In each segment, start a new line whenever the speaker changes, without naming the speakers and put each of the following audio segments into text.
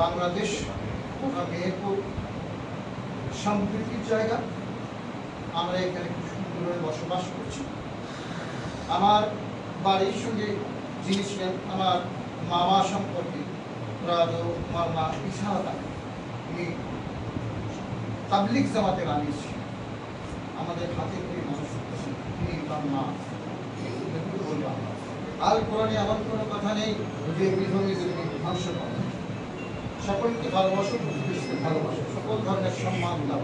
বাংলাদেশ তথা মেহেরপুর সম্প্রীতির জায়গা। আমরা এখানে খুব সুন্দরভাবে বসবাস করছি। আমার বাড়ির সঙ্গে যিনি ছিলেন আমার মামা সম্পর্কে রাজু মামা ইসাহাদা, উনি তাবলিগ জামাতের আমির ছিলেন। আমাদের হাতে করে মানুষ করছেন তিনি তার মা। আল কোরআনে এমন কোনো কথা নেই যে বিধর্মী ধ্বংস করে। সকলকে ভালোবাসো, প্রতিবেশীকে ভালোবাসো, সকল ধরনের সম্মান দাও,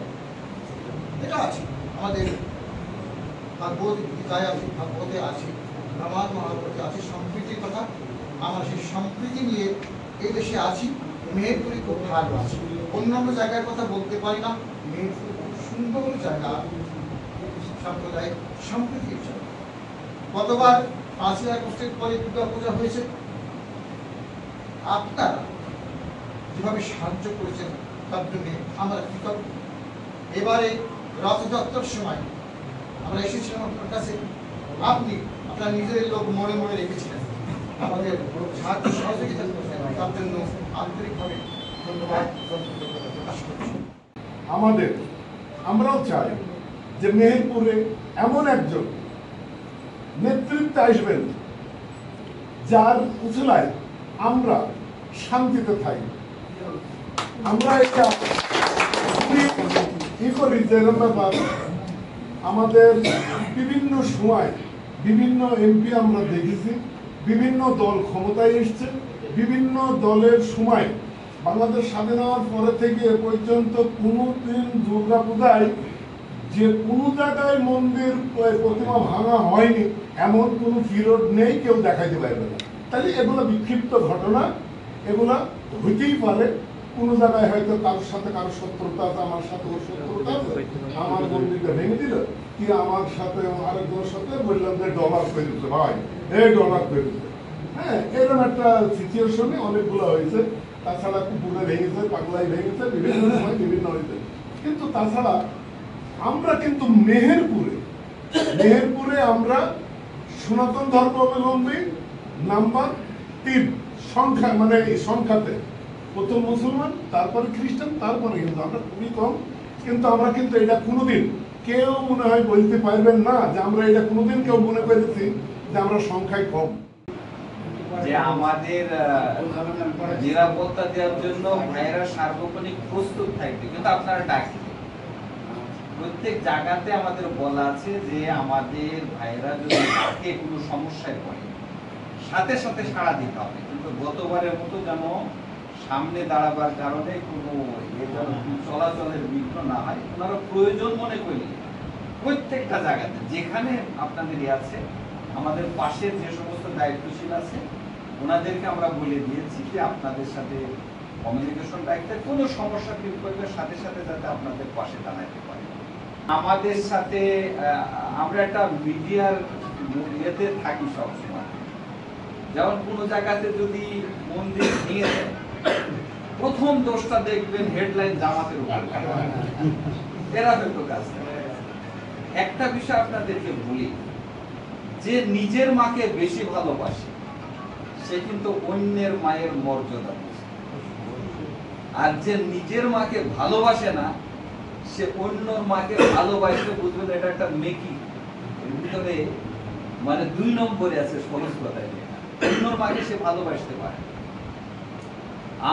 এটা আছে আমাদের ভাগবত গীতায় আছে, ভাগবতে আছে, রামায়ণ মহাভারতে আছে সম্প্রীতির কথা। আমরা সেই সম্প্রীতি নিয়ে এই দেশে আছি। মেহেরপুরে খুব ভালো আছে, অন্যান্য জায়গার কথা বলতে পারি না। মেহেরপুর খুব সুন্দর জায়গা, সাম্প্রদায়িক সম্প্রীতির জায়গা। গতবার 5ই আগস্টের পরে দুর্গাপূজা হয়েছে, আপনারা যেভাবে সাহায্য করেছেন তার জন্য আমরা কৃতজ্ঞ। এবারে রথযাত্রার সময় আমরা এসেছিলাম আপনার কাছে, আপনি আপনার নিজের লোক মনে মনে রেখেছিলেন, আমাদের সাহায্য সহযোগিতা করেছেন, তার জন্য আন্তরিকভাবে ধন্যবাদ প্রকাশ করছি।
আমরাও চাই যে মেহেরপুরে এমন একজন নেতৃত্বে আসবেন যার উছলায় আমরা শান্তিতে থাকি। আমরা এটা করি যেরকম ব্যাপার, আমাদের বিভিন্ন সময় বিভিন্ন এমপি আমরা দেখেছি, বিভিন্ন দল ক্ষমতায় এসছে, বিভিন্ন দলের সময় বাংলাদেশ স্বাধীন হওয়ার পরে থেকে এ পর্যন্ত কোনোদিন দুর্গাপূজায় যে কোনো জায়গায় মন্দির প্রতিমা ভাঙা হয়নি এমন কোনো পিরিয়ড নেই, কেউ দেখাইতে পারবে না। তাহলে এগুলো বিক্ষিপ্ত ঘটনা, এগুলা হইতেই পারে। কোনো জায়গায় হয়তো কারোর সাথে কারোর শত্রুতা আছে, আমার সাথে ওর শত্রুতা আছে, আমার মন্দিরটা ভেঙে দিল, কি আমার সাথে আরেকজনের সাথে বললাম যে ডলার করে দিতে ভাই, এই ডলার করে দিতে। হ্যাঁ, এরকম একটা সিচুয়েশনে অনেকগুলো হয়েছে। তাছাড়া কুকুরে ভেঙেছে, পাগলাই ভেঙেছে, বিভিন্ন সময় বিভিন্ন হয়েছে। কিন্তু তাছাড়া আমরা কিন্তু মেহেরপুরে আমরা সনাতন ধর্মাবলম্বী নাম্বার 3 সংখ্যা, মানে এই সংখ্যাতে প্রথম মুসলমান, তারপরে খ্রিস্টান, তারপরে হিন্দু। আমরা খুবই কম, কিন্তু আমরা কিন্তু এটা কোনোদিন কেউ মনে হয় বলতে পারবেন না যে আমরা এটা কোনোদিন কেউ মনে করেছি যে আমরা সংখ্যায় কম।
যে আমাদের নিরাপত্তা দেওয়ার জন্য ভাইয়েরা সার্বক্ষণিক প্রস্তুত থাকবে, কিন্তু আপনারা ডাকবেন। প্রত্যেক জায়গাতে আমাদের বলা আছে যে আমাদের ভাইয়েরা যদি ডাকে কোনো সমস্যায় পড়ে সাথে সাথে সাড়া দিতে হবে। কিন্তু গতবারের মতো যেন সামনে দাঁড়াবার কারণে কোনো চলাচলের বিঘ্ন না হয়, ওনারা প্রয়োজন মনে করলে প্রত্যেকটা জায়গাতে যেখানে আপনাদের আছে, আমাদের পাশের যে সমস্ত দায়িত্বশীল আছে ওনাদেরকে আমরা বলে দিয়েছি যে আপনাদের সাথে কমিউনিকেশন রাখতে, কোনো সমস্যা ফিল করবে সাথে সাথে যাতে আপনাদের পাশে দাঁড়াতে পারে। আমাদের সাথে আমরা একটা মিডিয়ার ইয়েতে থাকি সবসময়। যেমন কোনো জায়গাতে যদি মন্দির ভেঙে যায়, প্রথম দোষটা দেখবেন হেডলাইন জামাতের উপর। এরা হয়তো কাজ করে। একটা বিষয় আপনাদেরকে বলি, যে নিজের মাকে বেশি ভালোবাসে সে কিন্তু অন্যের মায়ের মর্যাদা বোঝে, আর যে নিজের মাকে ভালোবাসে না সে অন্যর মাকে ভালোবাসতে, বুঝবেন এটা একটা মেকি, এর ভিতরে মানে 2 নম্বরে আছে। সহজ কথায় অন্যর মাকে সে ভালোবাসতে পারে।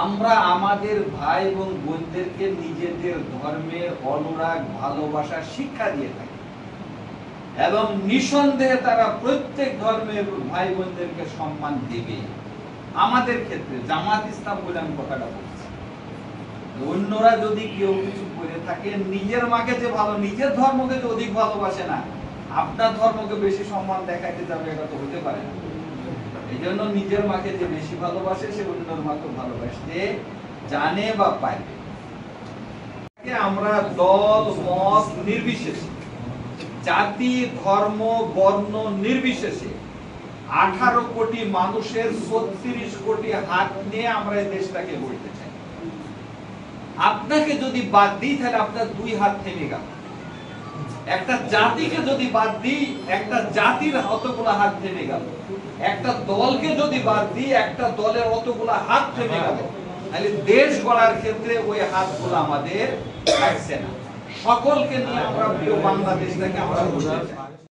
আমরা আমাদের ভাই এবং বোনদেরকে নিজেদের ধর্মের অনুরাগ ভালোবাসার শিক্ষা দিয়ে থাকি, এবং নিঃসন্দেহে তারা প্রত্যেক ধর্মের ভাই বোনদেরকে সম্মান দেবে। আমাদের ক্ষেত্রে জামাত ইসলাম বলে আমি কথাটা বলছি, অন্যরা যদি কেউ কিছু করে থাকে, নিজের মাকে যে ভালো, নিজের ধর্মকে যে অধিক ভালোবাসে না, আপনার ধর্মকে বেশি সম্মান দেখাইতে যাবে, এটা তো হতে পারে না। এই জন্য নিজের মাকে যে বেশি ভালোবাসে সে অন্যের মাকে ভালোবাসতে জানে বা পারবে। আমরা দল মত নির্বিশেষে, জাতি ধর্ম বর্ণ নির্বিশেষে 18 কোটি মানুষের 36 কোটি হাত নিয়ে আমরা এই দেশটাকে গড়তে চাই। আপনাকে যদি বাদ দিই তাহলে আপনার 2 হাত থেমে গেল। একটা জাতিকে যদি বাদ দিই, একটা জাতির অতগুলা হাত থেমে গেল। একটা দলকে যদি বাদ দিই, একটা দলের অতগুলা হাত থেমে গেল। তাহলে দেশ গড়ার ক্ষেত্রে ওই হাতগুলো আমাদের থাকছে না। সকলকে নিয়ে আমরা প্রিয় বাংলাদেশটাকে আমরা বুঝতে চাই।